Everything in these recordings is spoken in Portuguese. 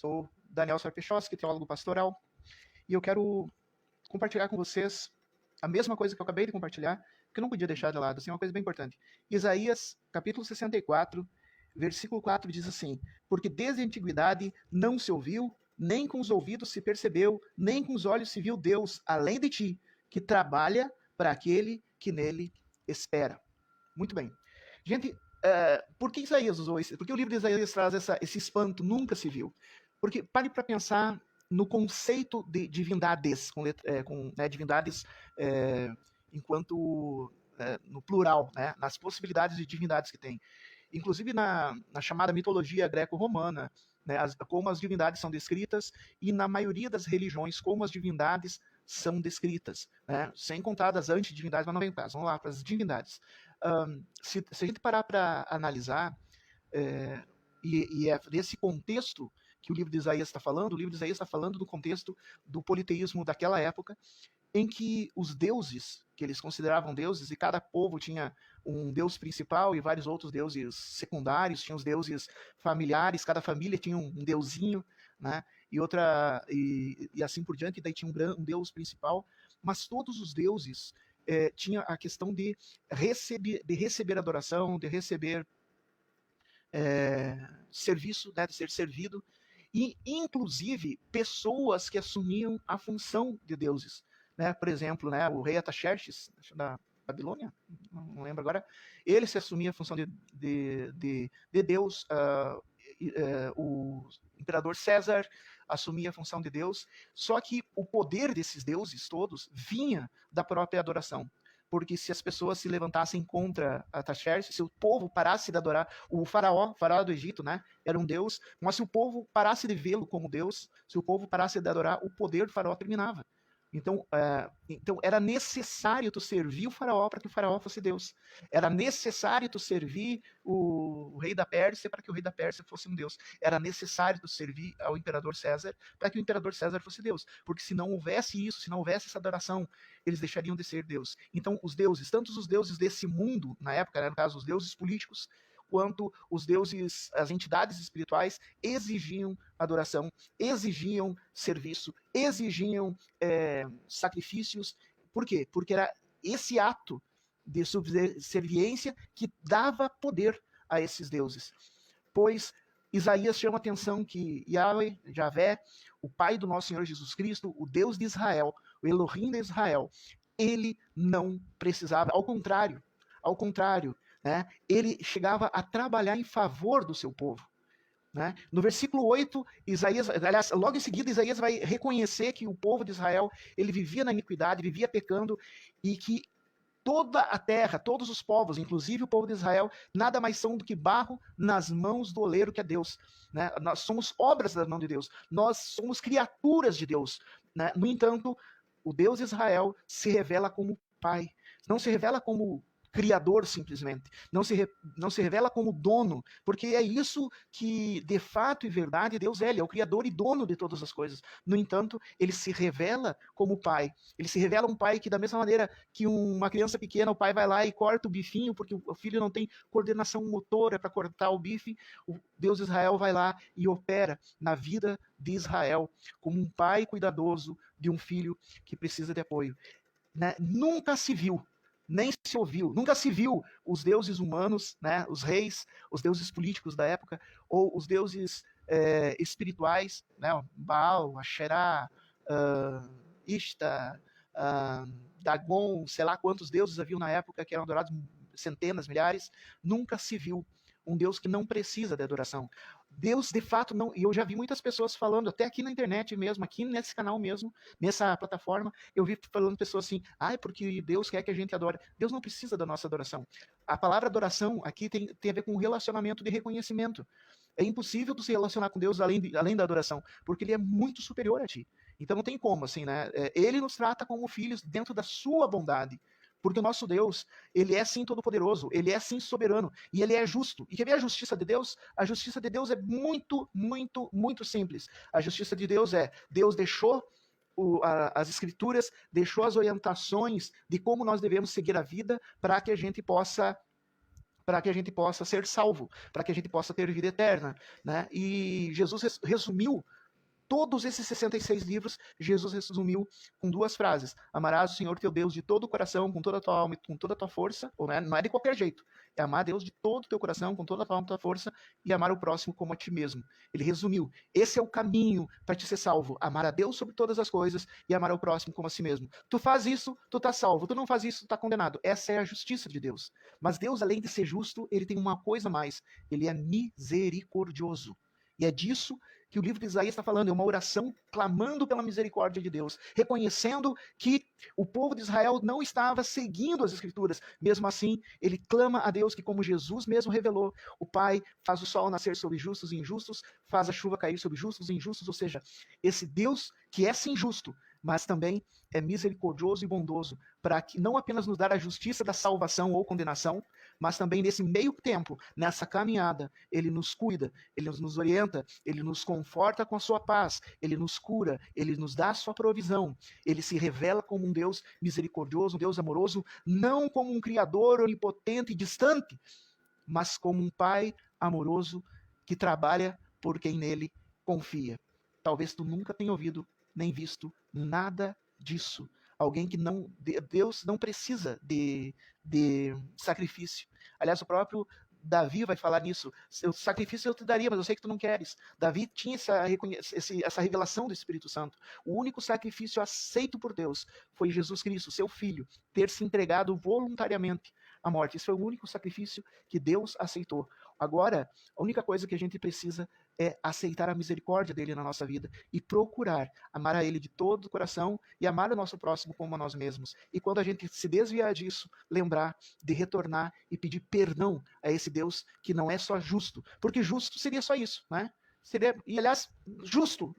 Sou Daniel Sarpechoski, teólogo pastoral, e eu quero compartilhar com vocês a mesma coisa que eu acabei de compartilhar, que eu não podia deixar de lado, assim, uma coisa bem importante. Isaías, capítulo 64, versículo 4 diz assim: porque desde a antiguidade não se ouviu, nem com os ouvidos se percebeu, nem com os olhos se viu Deus, além de ti, que trabalha para aquele que nele espera. Muito bem. Gente, por que Isaías usou isso? Por que o livro de Isaías traz esse espanto, nunca se viu? Porque pare para pensar no conceito de divindades, divindades enquanto no plural, né, nas possibilidades de divindades que tem. Inclusive na chamada mitologia greco-romana, né, como as divindades são descritas, e na maioria das religiões, como as divindades são descritas, né, sem contar das antidivindades, mas não vem o caso, vamos lá para as divindades. Se a gente parar para analisar, e é nesse contexto que o livro de Isaías está falando, o livro de Isaías está falando do contexto do politeísmo daquela época, em que os deuses, que eles consideravam deuses, e cada povo tinha um deus principal e vários outros deuses secundários, tinha os deuses familiares, cada família tinha um deusinho, né, e assim por diante, daí tinha um deus principal, mas todos os deuses tinha a questão de receber adoração, de receber serviço, né, de ser servido, e inclusive pessoas que assumiam a função de deuses, né? Por exemplo, né, o rei Ataxerxes da Babilônia, não lembro agora, ele se assumia a função de Deus, o imperador César assumia a função de Deus, só que o poder desses deuses todos vinha da própria adoração. Porque se as pessoas se levantassem contra Ataxerxes, se o povo parasse de adorar o faraó do Egito, né, era um deus, mas se o povo parasse de vê-lo como deus, se o povo parasse de adorar, o poder do faraó terminava. Então era necessário tu servir o faraó para que o faraó fosse Deus. Era necessário tu servir o rei da Pérsia para que o rei da Pérsia fosse um Deus. Era necessário tu servir ao imperador César para que o imperador César fosse Deus. Porque se não houvesse isso, se não houvesse essa adoração, eles deixariam de ser Deus. Então os deuses, tanto os deuses desse mundo, na época, né, no caso os deuses políticos, quanto os deuses, as entidades espirituais, exigiam adoração, exigiam serviço, exigiam sacrifícios. Por quê? Porque era esse ato de subserviência que dava poder a esses deuses. Pois Isaías chama a atenção que Yahweh, Javé, o Pai do nosso Senhor Jesus Cristo, o Deus de Israel, o Elohim de Israel, ele não precisava, ao contrário, né, ele chegava a trabalhar em favor do seu povo. Né? No versículo 8, Isaías, aliás, logo em seguida, Isaías vai reconhecer que o povo de Israel ele vivia na iniquidade, vivia pecando, e que toda a terra, todos os povos, inclusive o povo de Israel, nada mais são do que barro nas mãos do oleiro que é Deus. Né? Nós somos obras da mão de Deus, nós somos criaturas de Deus. Né? No entanto, o Deus de Israel se revela como Pai, não se revela como Criador simplesmente, não se revela como dono, porque é isso que de fato e verdade Deus é, ele é o Criador e dono de todas as coisas. No entanto, ele se revela como Pai, ele se revela um Pai que da mesma maneira que uma criança pequena, o pai vai lá e corta o bifinho, porque o filho não tem coordenação motora para cortar o bife, o Deus de Israel vai lá e opera na vida de Israel, como um pai cuidadoso de um filho que precisa de apoio. Né? Nunca se viu, nem se ouviu, nunca se viu os deuses humanos, né, os reis, os deuses políticos da época, ou os deuses espirituais, né, Baal, Asherah, Ishtar, Dagon, sei lá quantos deuses haviam na época que eram adorados, centenas, milhares, nunca se viu um Deus que não precisa de adoração. Deus, de fato, não... E eu já vi muitas pessoas falando, até aqui na internet mesmo, aqui nesse canal mesmo, nessa plataforma, eu vi falando pessoas assim, é porque Deus quer que a gente adore. Deus não precisa da nossa adoração. A palavra adoração aqui tem a ver com relacionamento de reconhecimento. É impossível tu se relacionar com Deus além da adoração, porque ele é muito superior a ti. Então não tem como, assim, né? Ele nos trata como filhos dentro da sua bondade. Porque o nosso Deus, ele é sim todo-poderoso, ele é sim soberano, e ele é justo. E quer ver a justiça de Deus? A justiça de Deus é muito, muito, muito simples. A justiça de Deus é, Deus deixou as escrituras, deixou as orientações de como nós devemos seguir a vida para que a gente possa para que a gente possa ser salvo, para que a gente possa ter vida eterna, né? E Jesus resumiu todos esses 66 livros, Jesus resumiu com duas frases: amarás o Senhor teu Deus de todo o coração, com toda a tua alma e com toda a tua força, ou não é de qualquer jeito, é amar a Deus de todo o teu coração, com toda a tua alma e tua força, e amar o próximo como a ti mesmo. Ele resumiu: esse é o caminho para te ser salvo, amar a Deus sobre todas as coisas e amar o próximo como a si mesmo. Tu faz isso, tu tá salvo. Tu não faz isso, tu tá condenado. Essa é a justiça de Deus. Mas Deus, além de ser justo, ele tem uma coisa a mais: ele é misericordioso. E é disso que o livro de Isaías está falando, é uma oração clamando pela misericórdia de Deus, reconhecendo que o povo de Israel não estava seguindo as Escrituras. Mesmo assim, ele clama a Deus que, como Jesus mesmo revelou, o Pai faz o sol nascer sobre justos e injustos, faz a chuva cair sobre justos e injustos, ou seja, esse Deus que é sim justo, mas também é misericordioso e bondoso, para que não apenas nos dar a justiça da salvação ou condenação, mas também nesse meio tempo, nessa caminhada, ele nos cuida, ele nos orienta, ele nos conforta com a sua paz, ele nos cura, ele nos dá a sua provisão, ele se revela como um Deus misericordioso, um Deus amoroso, não como um criador onipotente e distante, mas como um pai amoroso que trabalha por quem nele confia. Talvez tu nunca tenha ouvido nem visto nada disso. Alguém que não, Deus não precisa de sacrifício. Aliás, o próprio Davi vai falar nisso. O sacrifício eu te daria, mas eu sei que tu não queres. Davi tinha essa revelação do Espírito Santo. O único sacrifício aceito por Deus foi Jesus Cristo, seu Filho, ter se entregado voluntariamente à morte. Esse foi o único sacrifício que Deus aceitou. Agora, a única coisa que a gente precisa é aceitar a misericórdia dele na nossa vida e procurar amar a ele de todo o coração e amar o nosso próximo como a nós mesmos. E quando a gente se desviar disso, lembrar de retornar e pedir perdão a esse Deus que não é só justo, porque justo seria só isso, né? Seria, e aliás, justo.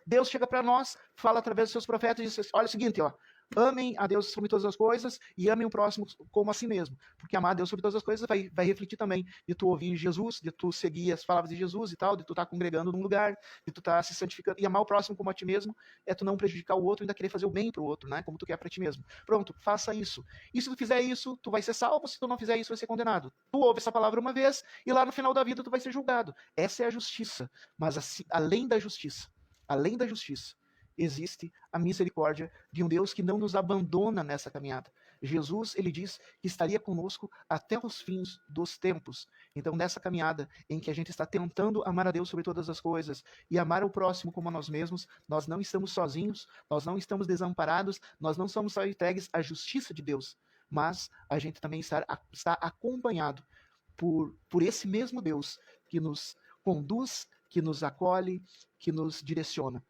Deus chega para nós, fala através dos seus profetas e diz: olha o seguinte, ó, amem a Deus sobre todas as coisas e amem o próximo como a si mesmo. Porque amar a Deus sobre todas as coisas vai refletir também de tu ouvir Jesus, de tu seguir as palavras de Jesus e tal, de tu estar congregando num lugar, de tu estar se santificando. E amar o próximo como a ti mesmo é tu não prejudicar o outro e ainda querer fazer o bem pro outro, né? Como tu quer para ti mesmo. Pronto, faça isso. E se tu fizer isso, tu vai ser salvo. Se tu não fizer isso, vai ser condenado. Tu ouve essa palavra uma vez e lá no final da vida tu vai ser julgado. Essa é a justiça. Mas assim, além da justiça, existe a misericórdia de um Deus que não nos abandona nessa caminhada. Jesus, ele diz que estaria conosco até os fins dos tempos. Então, nessa caminhada em que a gente está tentando amar a Deus sobre todas as coisas e amar o próximo como a nós mesmos, nós não estamos sozinhos, nós não estamos desamparados, nós não somos só entregues à justiça de Deus, mas a gente também está acompanhado por esse mesmo Deus que nos conduz, que nos acolhe, que nos direciona.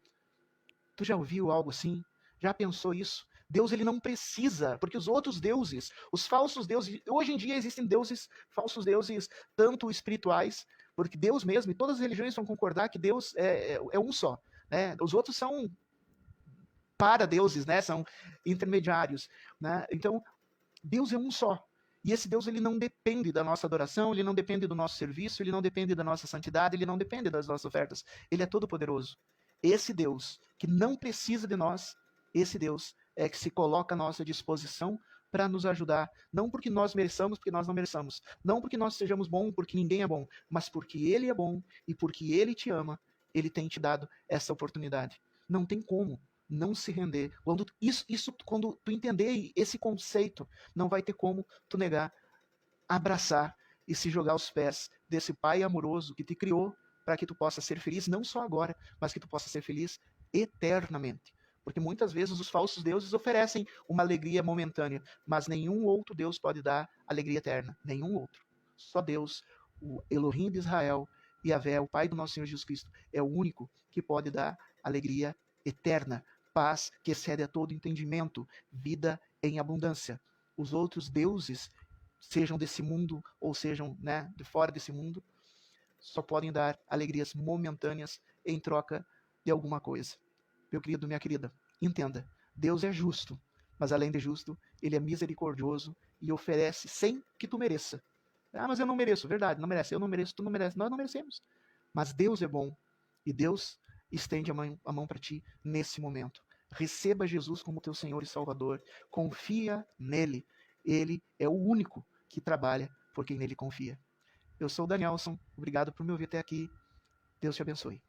Tu já ouviu algo assim? Já pensou isso? Deus, ele não precisa, porque os outros deuses, os falsos deuses, hoje em dia existem deuses, falsos deuses, tanto espirituais, porque Deus mesmo, e todas as religiões vão concordar que Deus é um só, né? Os outros são para-deuses, né? São intermediários, né? Então, Deus é um só. E esse Deus, ele não depende da nossa adoração, ele não depende do nosso serviço, ele não depende da nossa santidade, ele não depende das nossas ofertas. Ele é todo-poderoso. Esse Deus, que não precisa de nós, esse Deus é que se coloca à nossa disposição para nos ajudar, não porque nós mereçamos, porque nós não mereçamos, não porque nós sejamos bons, porque ninguém é bom, mas porque Ele é bom e porque Ele te ama, Ele tem te dado essa oportunidade. Não tem como não se render. Quando tu entender esse conceito, não vai ter como tu negar, abraçar e se jogar aos pés desse Pai amoroso que te criou para que tu possa ser feliz, não só agora, mas que tu possa ser feliz eternamente. Porque muitas vezes os falsos deuses oferecem uma alegria momentânea, mas nenhum outro Deus pode dar alegria eterna. Nenhum outro. Só Deus, o Elohim de Israel, Yahvé, o Pai do nosso Senhor Jesus Cristo, é o único que pode dar alegria eterna, paz que excede a todo entendimento, vida em abundância. Os outros deuses, sejam desse mundo ou sejam, né, de fora desse mundo, só podem dar alegrias momentâneas em troca de alguma coisa. Meu querido, minha querida, entenda, Deus é justo, mas além de justo, Ele é misericordioso e oferece sem que tu mereça. Ah, mas eu não mereço, verdade, não merece, eu não mereço, tu não merece, nós não merecemos. Mas Deus é bom e Deus estende a mão para ti nesse momento. Receba Jesus como teu Senhor e Salvador, confia nele, Ele é o único que trabalha por quem nele confia. Eu sou o Danielson, obrigado por me ouvir até aqui. Deus te abençoe.